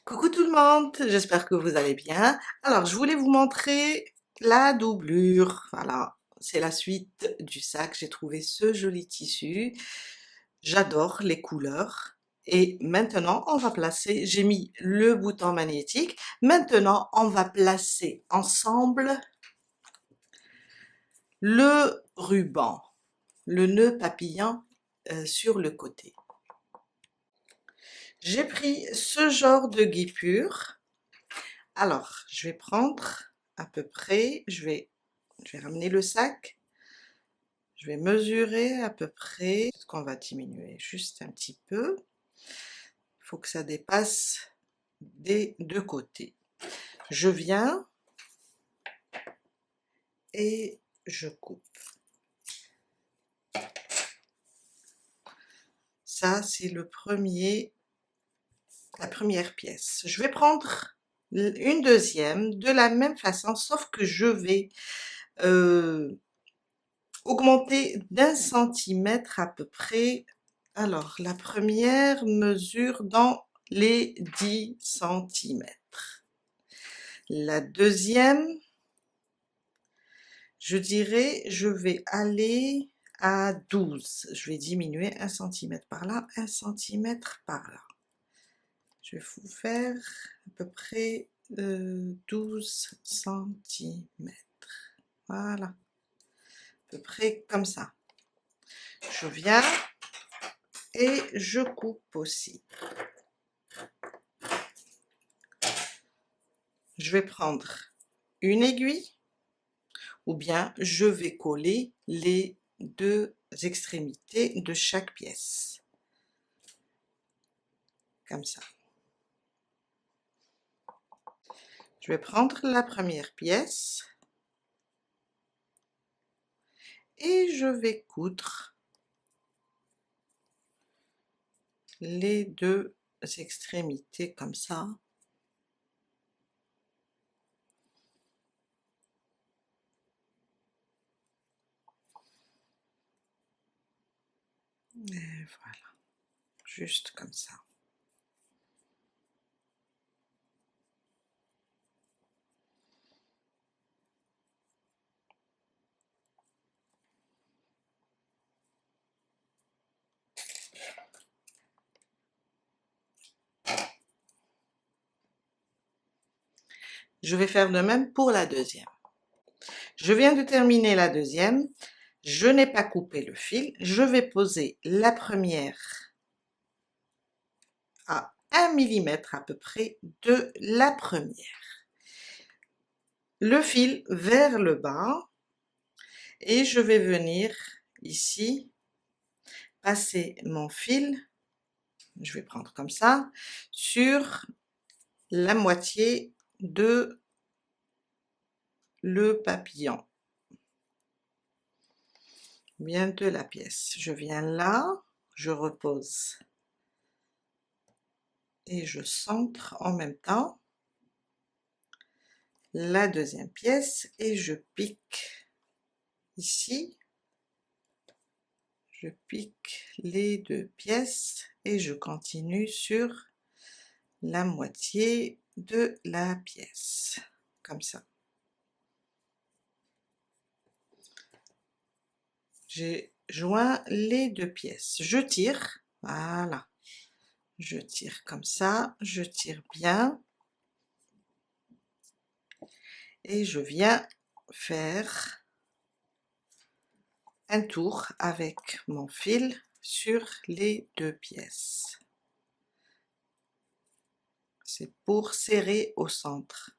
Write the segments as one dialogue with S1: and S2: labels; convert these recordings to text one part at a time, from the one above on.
S1: Coucou tout le monde, j'espère que vous allez bien. Alors, je voulais vous montrer la doublure. Voilà, c'est la suite du sac. J'ai trouvé ce joli tissu. J'adore les couleurs. Et maintenant, on va placer, j'ai mis le bouton magnétique. Maintenant, on va placer ensemble le ruban, le nœud papillon sur le côté. J'ai pris ce genre de guipure. Alors, je vais prendre à peu près, je vais ramener le sac, je vais mesurer à peu près, ce qu'on va diminuer juste un petit peu. Il faut que ça dépasse des deux côtés. Je viens et je coupe. Ça, c'est la première pièce. Je vais prendre une deuxième de la même façon, sauf que je vais augmenter d'1 centimètre à peu près. Alors, la première mesure dans les 10 centimètres. La deuxième, je dirais, je vais aller à 12. Je vais diminuer 1 centimètre par là, 1 centimètre par là. Je vais vous faire à peu près 12 centimètres. Voilà, à peu près comme ça. Je viens et je coupe aussi. Je vais prendre une aiguille ou bien je vais coller les deux extrémités de chaque pièce. Comme ça. Je vais prendre la première pièce et je vais coudre les deux extrémités comme ça. Et voilà, juste comme ça. Je vais faire de même pour la deuxième. Je viens de terminer la deuxième. Je n'ai pas coupé le fil. Je vais poser la première à 1 millimètre à peu près de la première. Le fil vers le bas et je vais venir ici passer mon fil, je vais prendre comme ça, sur la moitié de le papillon, bien de la pièce. Je viens là, je repose et je centre en même temps la deuxième pièce et je pique ici, je pique les deux pièces et je continue sur la moitié de la pièce, comme ça. J'ai joint les deux pièces, je tire, voilà, je tire comme ça, je tire bien et je viens faire un tour avec mon fil sur les deux pièces. C'est pour serrer au centre.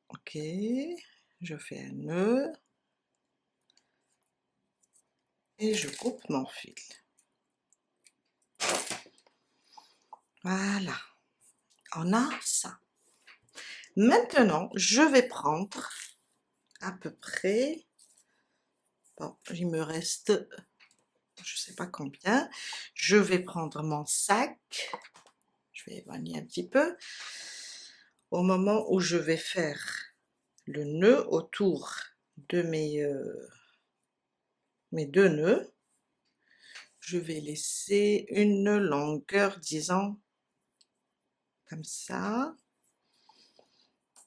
S1: Ok, je fais un nœud et je coupe mon fil. Voilà, on a ça. Maintenant, je vais prendre à peu près, bon, il me reste, je sais pas combien, je vais prendre mon sac, je vais éloigner un petit peu, au moment où je vais faire le nœud autour de mes deux nœuds, je vais laisser une longueur, disons, comme ça,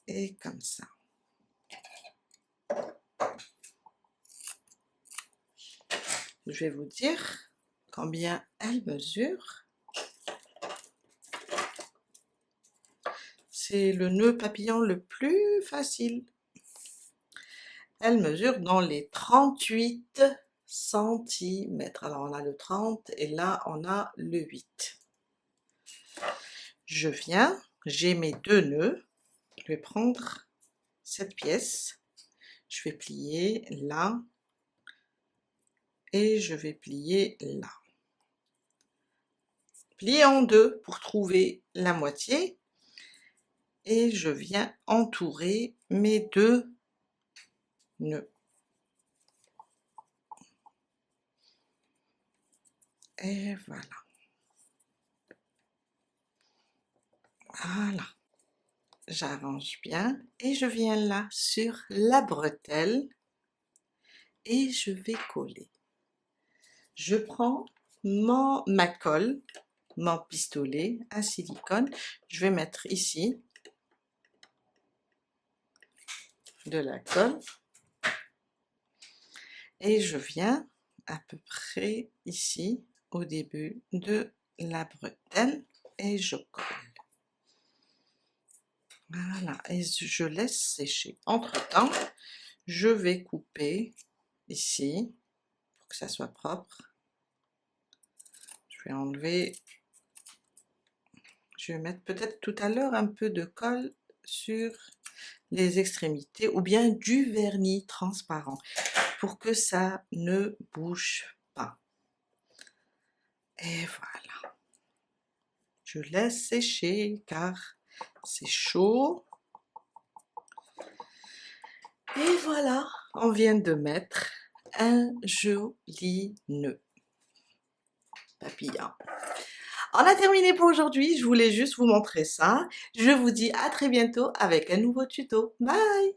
S1: et comme ça. Je vais vous dire combien elle mesure. C'est le nœud papillon le plus facile. Elle mesure dans les 38 centimètres. Alors on a le 30 et là on a le 8. Je viens, j'ai mes deux nœuds, je vais prendre cette pièce, je vais plier là et je vais plier là. Plier en deux pour trouver la moitié et je viens entourer mes deux nœuds. Et voilà. Voilà. J'arrange bien et je viens là sur la bretelle et je vais coller. Je prends ma colle, mon pistolet à silicone, je vais mettre ici de la colle et je viens à peu près ici au début de la bretelle et je colle. Voilà, et je laisse sécher. Entre-temps, je vais couper ici pour que ça soit propre. Je vais enlever, je vais mettre peut-être tout à l'heure un peu de colle sur les extrémités ou bien du vernis transparent pour que ça ne bouge pas. Et voilà. Je laisse sécher car c'est chaud. Et voilà, on vient de mettre un joli nœud papillon. On a terminé pour aujourd'hui, je voulais juste vous montrer ça. Je vous dis à très bientôt avec un nouveau tuto. Bye!